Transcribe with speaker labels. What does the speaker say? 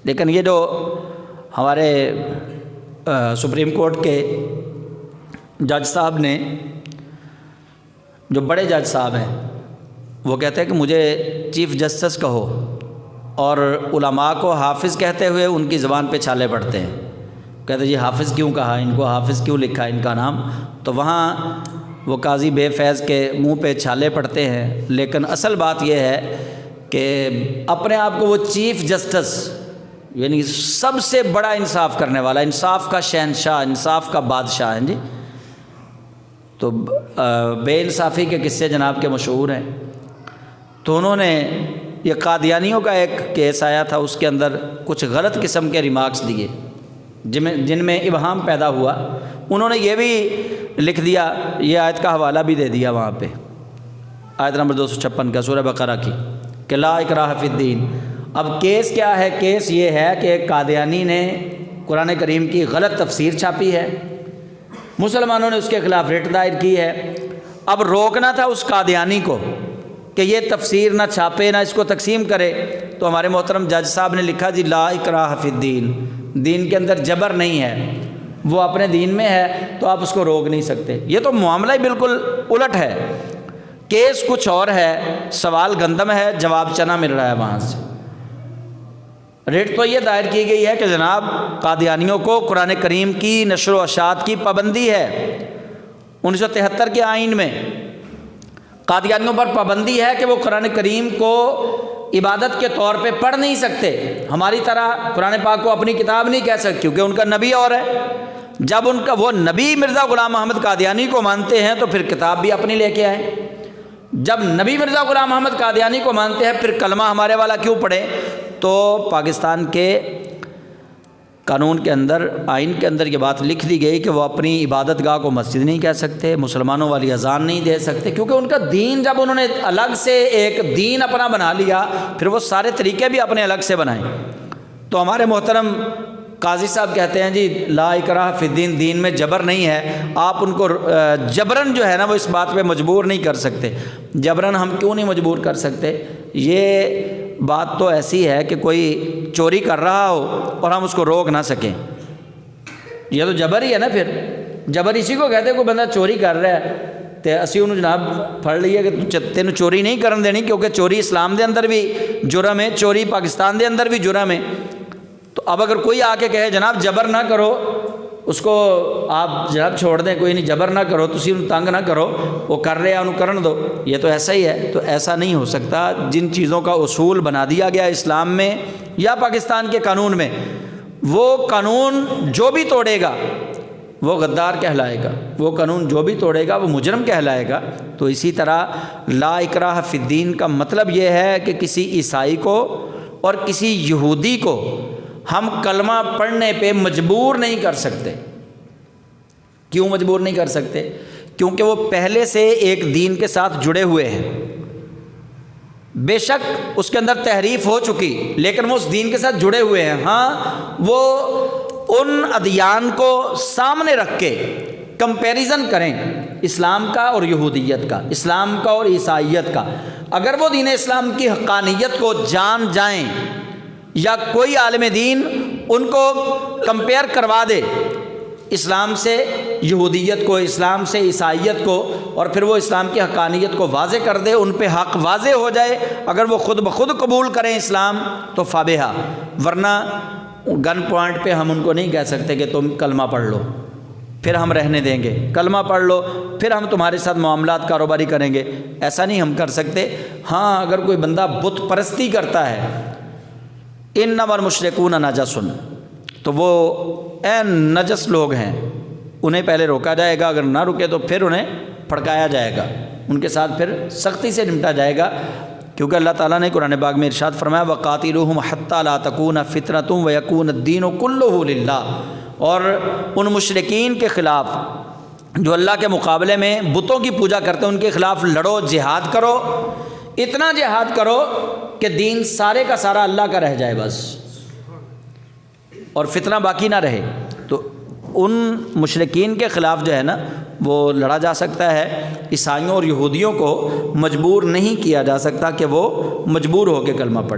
Speaker 1: لیکن یہ جو ہمارے سپریم کورٹ کے جج صاحب نے، جو بڑے جج صاحب ہیں، وہ کہتے ہیں کہ مجھے چیف جسٹس کہو، اور علماء کو حافظ کہتے ہوئے ان کی زبان پہ چھالے پڑتے ہیں. کہتے جی حافظ کیوں کہا، ان کو حافظ کیوں لکھا ان کا نام؟ تو وہاں وہ قاضی بے فیض کے منہ پہ چھالے پڑتے ہیں. لیکن اصل بات یہ ہے کہ اپنے آپ کو وہ چیف جسٹس، یعنی سب سے بڑا انصاف کرنے والا، انصاف کا شہنشاہ، انصاف کا بادشاہ ہیں جی. تو بے انصافی کے قصے جناب کے مشہور ہیں. تو انہوں نے یہ قادیانیوں کا ایک کیس آیا تھا، اس کے اندر کچھ غلط قسم کے ریمارکس دیے جن میں ابہام پیدا ہوا. انہوں نے یہ بھی لکھ دیا، یہ آیت کا حوالہ بھی دے دیا وہاں پہ، آیت نمبر 256 کا سورہ بقرہ کی، کہ لا اکراہ فی الدین. اب کیس کیا ہے؟ کیس یہ ہے کہ ایک قادیانی نے قرآن کریم کی غلط تفسیر چھاپی ہے، مسلمانوں نے اس کے خلاف ریٹ دائر کی ہے. اب روکنا تھا اس قادیانی کو کہ یہ تفسیر نہ چھاپے، نہ اس کو تقسیم کرے. تو ہمارے محترم جج صاحب نے لکھا جی لا اکراہ فی الدین، دین کے اندر جبر نہیں ہے، وہ اپنے دین میں ہے تو آپ اس کو روک نہیں سکتے. یہ تو معاملہ ہی بالکل الٹ ہے. کیس کچھ اور ہے، سوال گندم ہے، جواب چنا مل رہا ہے وہاں سے. ریٹ تو یہ دائر کی گئی ہے کہ جناب قادیانیوں کو قرآن کریم کی نشر و اشاعت کی پابندی ہے. 1973 کے آئین میں قادیانیوں پر پابندی ہے کہ وہ قرآن کریم کو عبادت کے طور پہ پڑھ نہیں سکتے. ہماری طرح قرآن پاک کو اپنی کتاب نہیں کہہ سکتے، کیونکہ ان کا نبی اور ہے. جب ان کا وہ نبی مرزا غلام محمد قادیانی کو مانتے ہیں تو پھر کتاب بھی اپنی لے کے آئیں. جب نبی مرزا غلام محمد قادیانی کو مانتے ہیں پھر کلمہ ہمارے والا کیوں پڑھیں؟ تو پاکستان کے قانون کے اندر، آئین کے اندر یہ بات لکھ دی گئی کہ وہ اپنی عبادت گاہ کو مسجد نہیں کہہ سکتے، مسلمانوں والی اذان نہیں دے سکتے، کیونکہ ان کا دین، جب انہوں نے الگ سے ایک دین اپنا بنا لیا پھر وہ سارے طریقے بھی اپنے الگ سے بنائیں. تو ہمارے محترم قاضی صاحب کہتے ہیں جی لا اکراہ فی الدین، دین میں جبر نہیں ہے، آپ ان کو جبرن جو ہے نا وہ اس بات پہ مجبور نہیں کر سکتے. جبرن ہم کیوں نہیں مجبور کر سکتے؟ یہ بات تو ایسی ہے کہ کوئی چوری کر رہا ہو اور ہم اس کو روک نہ سکیں، یہ تو جبر ہی ہے نا. پھر جبر اسی کو کہتے ہیں، کوئی بندہ چوری کر رہا ہے تو اسی انہوں جناب پڑھ لیا کہ تینوں چوری نہیں کرن دینی، کیونکہ چوری اسلام دے اندر بھی جرم ہے، چوری پاکستان دے اندر بھی جرم ہے. تو اب اگر کوئی آ کے کہے جناب جبر نہ کرو، اس کو آپ جناب چھوڑ دیں، کوئی نہیں جبر نہ کرو، تسی انہوں تنگ نہ کرو، وہ کر رہے ہیں انہوں کرن دو، یہ تو ایسا ہی ہے. تو ایسا نہیں ہو سکتا. جن چیزوں کا اصول بنا دیا گیا اسلام میں یا پاکستان کے قانون میں، وہ قانون جو بھی توڑے گا وہ غدار کہلائے گا، وہ قانون جو بھی توڑے گا وہ مجرم کہلائے گا. تو اسی طرح لا اکراہ فی الدین کا مطلب یہ ہے کہ کسی عیسائی کو اور کسی یہودی کو ہم کلمہ پڑھنے پہ مجبور نہیں کر سکتے. کیوں مجبور نہیں کر سکتے؟ کیونکہ وہ پہلے سے ایک دین کے ساتھ جڑے ہوئے ہیں. بے شک اس کے اندر تحریف ہو چکی، لیکن وہ اس دین کے ساتھ جڑے ہوئے ہیں. ہاں، وہ ان ادیان کو سامنے رکھ کے کمپیریزن کریں، اسلام کا اور یہودیت کا، اسلام کا اور عیسائیت کا. اگر وہ دین اسلام کی حقانیت کو جان جائیں یا کوئی عالم دین ان کو کمپیئر کروا دے اسلام سے یہودیت کو، اسلام سے عیسائیت کو، اور پھر وہ اسلام کی حقانیت کو واضح کر دے، ان پہ حق واضح ہو جائے، اگر وہ خود بخود قبول کریں اسلام تو فابہا. ورنہ گن پوائنٹ پہ ہم ان کو نہیں کہہ سکتے کہ تم کلمہ پڑھ لو پھر ہم رہنے دیں گے، کلمہ پڑھ لو پھر ہم تمہارے ساتھ معاملات کاروباری کریں گے. ایسا نہیں ہم کر سکتے. ہاں، اگر کوئی بندہ بت پرستی کرتا ہے، انما المشرکون نجس، تو وہ نجس لوگ ہیں، انہیں پہلے روکا جائے گا. اگر نہ رکے تو پھر انہیں پھڑکایا جائے گا، ان کے ساتھ پھر سختی سے نمٹا جائے گا. کیونکہ اللہ تعالیٰ نے قرآن پاک میں ارشاد فرمایا وَقَاتِلُوهُمْ حَتَّى لَا تَكُونَ فِتْنَةٌ وَيَكُونَ الدِّينُ كُلُّهُ لِلَّهِ. اور ان مشرکین کے خلاف جو اللہ کے مقابلے میں بتوں کی پوجا کرتے ہیں، ان کے خلاف لڑو، جہاد کرو، اتنا جہاد کرو کہ دین سارے کا سارا اللہ کا رہ جائے بس، اور فتنہ باقی نہ رہے. تو ان مشرکین کے خلاف جو ہے نا وہ لڑا جا سکتا ہے. عیسائیوں اور یہودیوں کو مجبور نہیں کیا جا سکتا کہ وہ مجبور ہو کے کلمہ پڑھیں.